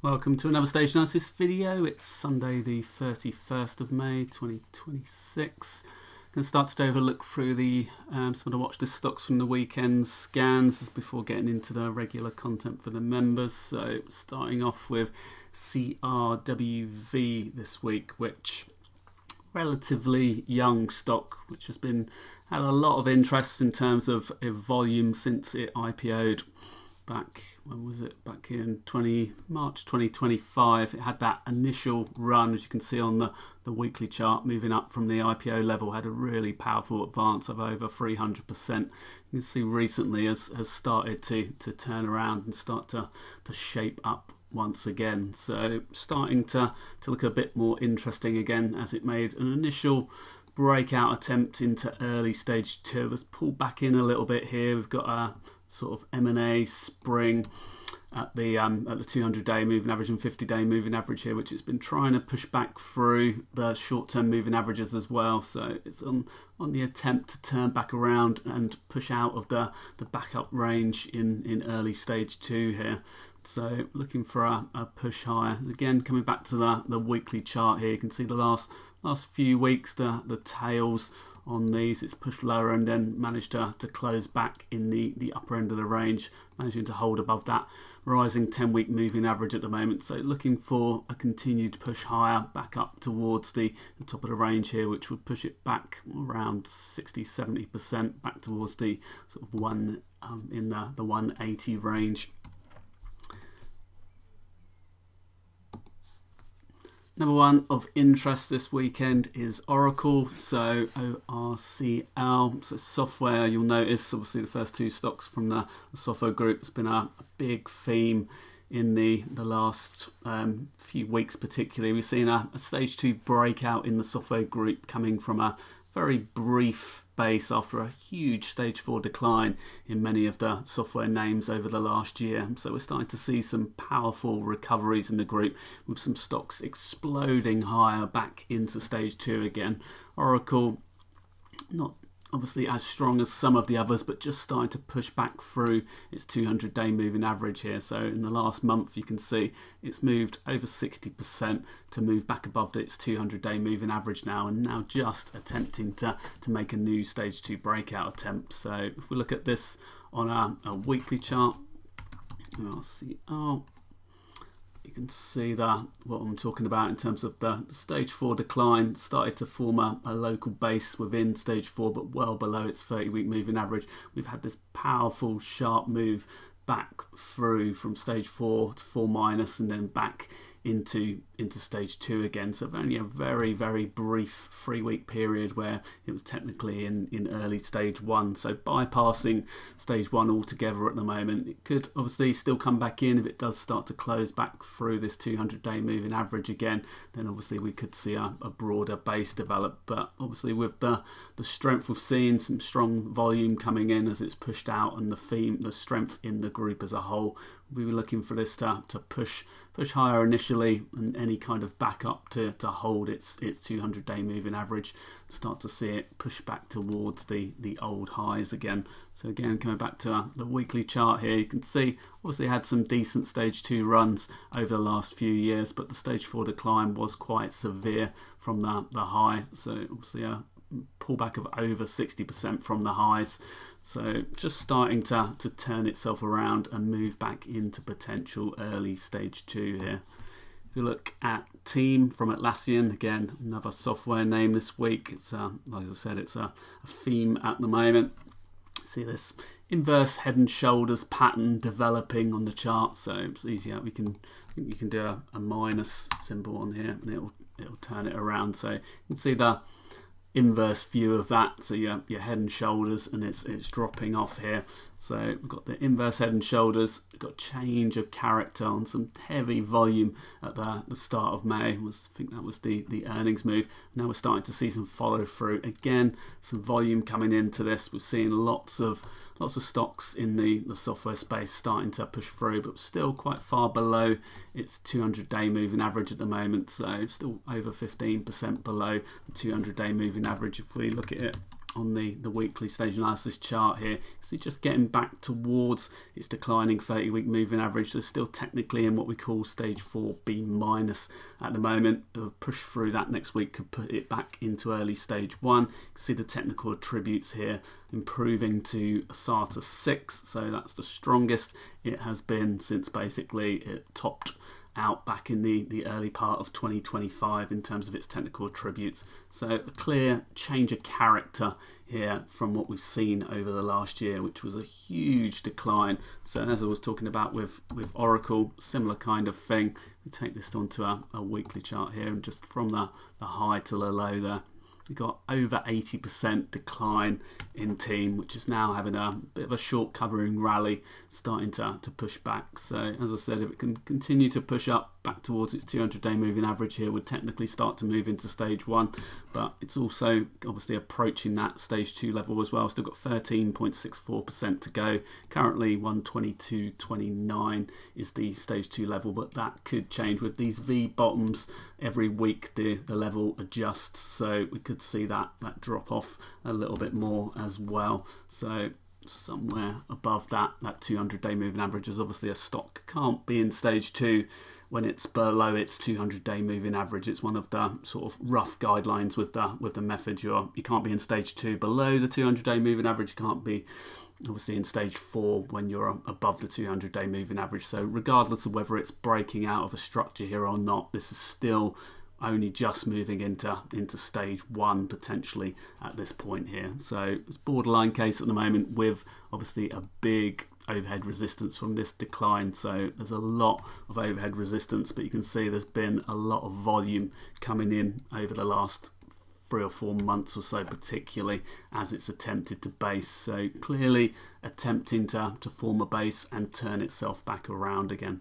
Welcome to another Stage Analysis video. It's Sunday the 31st of May 2026. I'm going to start today with a look through the some of the watchlist stocks from the weekend scans before getting into the regular content for the members. So starting off with CRWV this week, which relatively young stock, which has had a lot of interest in terms of volume since it IPO'd back, when was it? Back in March 2025. It had that initial run, as you can see on the weekly chart, moving up from the IPO level, had a really powerful advance of over 300%. You can see recently has started to turn around and start to shape up once again. So starting to look a bit more interesting again, as it made an initial breakout attempt into early stage 2. Let's pull back in a little bit here. We've got a sort of M&A spring at the 200-day moving average and 50-day moving average here, which it's been trying to push back through the short-term moving averages as well. So it's on the attempt to turn back around and push out of the backup range in early stage 2 here. So looking for a push higher. Again, coming back to the weekly chart here, you can see the last few weeks, the tails on these, it's pushed lower and then managed to close back in the upper end of the range, managing to hold above that rising 10-week moving average at the moment. So looking for a continued push higher back up towards the top of the range here, which would push it back around 60-70% back towards the sort of in the 180 range. Number one of interest this weekend is Oracle, so ORCL, so software. You'll notice obviously the first two stocks from the software group has been a big theme in the last few weeks particularly. We've seen a stage 2 breakout in the software group coming from a very brief base after a huge stage 4 decline in many of the software names over the last year. So we're starting to see some powerful recoveries in the group, with some stocks exploding higher back into stage 2 again. Oracle, not obviously as strong as some of the others, but just starting to push back through its 200-day moving average here. So in the last month, you can see it's moved over 60% to move back above its 200-day moving average now, and now just attempting to make a new stage 2 breakout attempt. So if we look at this on a weekly chart, you can see that what I'm talking about in terms of the stage 4 decline started to form a local base within stage 4, but well below its 30-week moving average. We've had this powerful sharp move back through from stage 4 to 4 minus, and then back into stage 2 again. So only a very, very brief 3-week period where it was technically in early stage 1. So bypassing stage 1 altogether at the moment. It could obviously still come back in if it does start to close back through this 200-day moving average again. Then obviously we could see a broader base develop. But obviously with the strength we've seen, some strong volume coming in as it's pushed out, and the strength in the group as a whole, we were looking for this to push higher initially, and any kind of backup to hold its 200-day moving average, start to see it push back towards the old highs again. So again, coming back to the weekly chart here, you can see obviously had some decent stage 2 runs over the last few years, but the stage 4 decline was quite severe from the high. So obviously a pullback of over 60% from the highs. So just starting to turn itself around and move back into potential early stage 2 here. If you look at Team from Atlassian, again, another software name this week. It's like I said, it's a theme at the moment. See this inverse head and shoulders pattern developing on the chart. So it's easier. You can do a minus symbol on here, and it'll turn it around. So you can see the inverse view of that. So your head and shoulders, and it's dropping off here. So we've got the inverse head and shoulders, we've got change of character on some heavy volume at the start of May. I think that was the earnings move. Now we're starting to see some follow through. Again, some volume coming into this. We're seeing lots of stocks in the software space starting to push through, but still quite far below its 200-day moving average at the moment. So still over 15% below the 200-day moving average. If we look at it on the weekly stage analysis chart here. So just getting back towards its declining 30-week moving average. So still technically in what we call stage 4B minus at the moment. A push through that next week could put it back into early stage 1. You can see the technical attributes here improving to a SATA 6. So that's the strongest it has been since basically it topped out back in the early part of 2025 in terms of its technical attributes. So a clear change of character here from what we've seen over the last year, which was a huge decline. So as I was talking about with Oracle, similar kind of thing. We take this onto a weekly chart here, and just from the high to the low there, we got over 80% decline in team, which is now having a bit of a short covering rally, starting to push back. So as I said, if it can continue to push up back towards its 200-day moving average here, would technically start to move into stage 1, but it's also obviously approaching that stage 2 level as well. Still got 13.64% to go. Currently 122.29 is the stage 2 level, but that could change with these V bottoms. Every week the level adjusts, so we could see that drop off a little bit more as well. So somewhere above that 200-day moving average is obviously a stock can't be in stage 2 when it's below its 200-day moving average. It's one of the sort of rough guidelines with the method. You can't be in stage 2 below the 200-day moving average. You can't be obviously in stage 4 when you're above the 200-day moving average. So regardless of whether it's breaking out of a structure here or not, this is still only just moving into stage 1 potentially at this point here. So it's borderline case at the moment, with obviously a big overhead resistance from this decline. So there's a lot of overhead resistance, but you can see there's been a lot of volume coming in over the last 3 or 4 months or so, particularly as it's attempted to base. So clearly attempting to form a base and turn itself back around again.